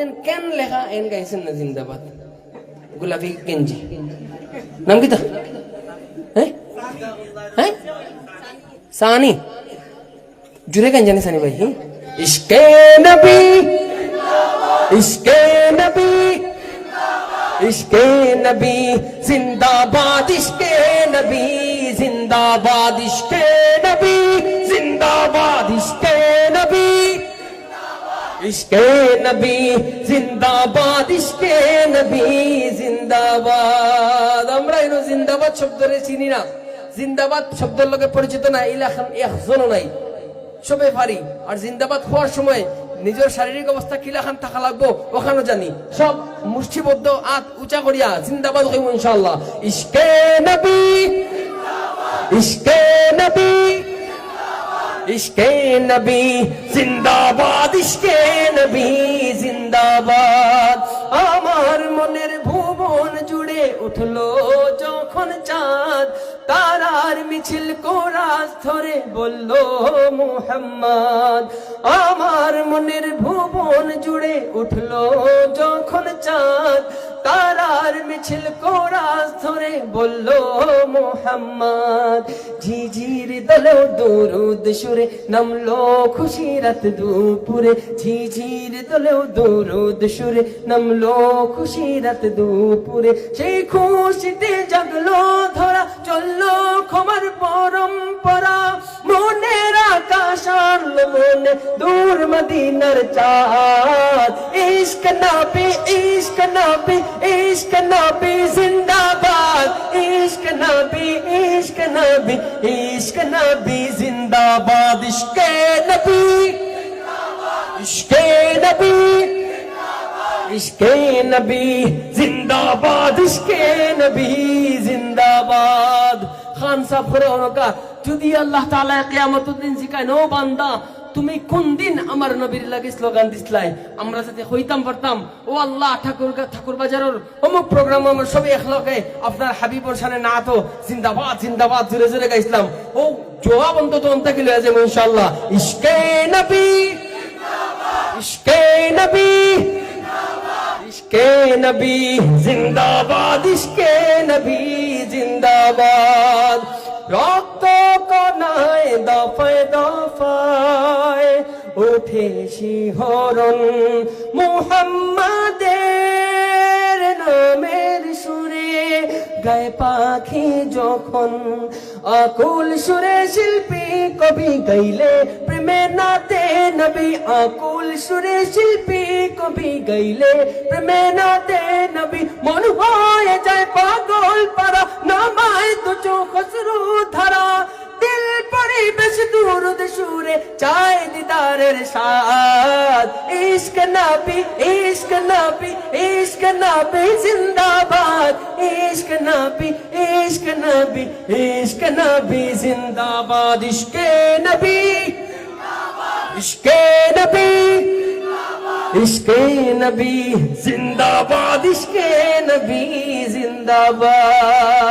দেখেন কেন লেখা এন গাইছেন না জিন্দাবাদ গোলাপি গেঞ্জি নাম কি তা হ্যাঁ হ্যাঁ সানি জুড়ে কেন জানে সানি ভাই ইশকে নবী ইশকে নবী ইশকে নবী জিন্দাবাদ ইশকে নবী জিন্দাবাদ ইশকে নবী জিন্দাবাদ ইশকে নবী ইশকে নবী জিন্দাবাদ ইশকে নবী জিন্দাবাদ আমরা এনো জিন্দাবাদ শব্দরে চিনি না জিন্দাবাদ শব্দের লগে পরিচিত না ইলাখান একজনও নাই সবে পারি আর জিন্দাবাদ হওয়ার সময় নিজের শারীরিক অবস্থা কিলাখান থাকা লাগবো ওখানে জানি সব মুষ্টিবদ্ধ আত উঁচা করিয়া জিন্দাবাদ হইব ইনশাআল্লাহ ইশকে নবী ইশকে নবী ইশকে নবী জিন্দাবাদ ইশকে নবী জিন্দাবাদ আমার মনের ভুবন জুড়ে উঠলো যখন চাঁদ তারার মিছিল কোরাস ধরে বলল মুহাম্মদ আমার মনের ভুবন জুড়ে উঠলো যখন চাঁদ তারার মিছিল কোরাস ধরে বলল মুহাম্মদ ঝিঝির দলেও দরুদ সুরে নামলো খুশি রাত দুপুরে ঝিঝির দলেও দরুদ সুরে নামলো খুশি রাত দুপুরে সেই খুশিতে জাগলো ধরা চললো ক্ষমার পরম্পরা মনের আকাশ আনলো মনে দূর মদিনার চাঁদ ইশক নবী ইশক নবী ইশক নবী জিন্দাবাদ ইশক নবী ইশক নবী ইশক নবী জিন্দাবাদ ইশকে নবী ইশকে নবী ইশকে নবী জিন্দাবাদ ইশকে নবী জিন্দাবাদ খান সাহেব করে ওনকা যদি আল্লাহ তাআলা কিয়ামতের দিন জিকায় নো বান্দা তুমি কোন দিন আমার নবীর লাগে স্লোগান দিছলাই আমরা সাথে হইতাম পারতাম ও আল্লাহ ঠাকুর বাজারের অমুক প্রোগ্রাম আমরা সবাই একলগে আপনার হাবিবর শানে না তো জিন্দাবাদ জিন্দাবাদ জোরে জোরে গাইছিলাম ও জবাব অন্তত অন্তকে লয়ে যাবো ইনশাআল্লাহ ইশকে নবী ইশকে নবী ইশকে নবী জিন্দাবাদ ইশকে নবী জিন্দাবাদ রক্ত কণায় দফায় দফায় উঠে শিহরণ মুহাম্মাদের নামের সুরে গায়ে পাখি যখন আকুল সুরে শিল্পী কবি গাইলে প্রেমে নাতে নবী আকুল সুরে শিল্পী কবি গাইলে প্রেমে নাতে নবী মন হয়ে যায় পাগল পারা নামায় তো চোখ অশ্রু ধারা দিল পরিবেশ দুরুদ সুরে চায় দিদারের সাথ ইশক নবী ইশক নবী ইশক নবী জিন্দাবাদ ইশক নবী ইশক নবী ইশক নবী জিন্দাবাদ ইশকে নবী ইশকে নবী ইশকে নবী জিন্দাবাদ ইশকে নবী জিন্দাবাদ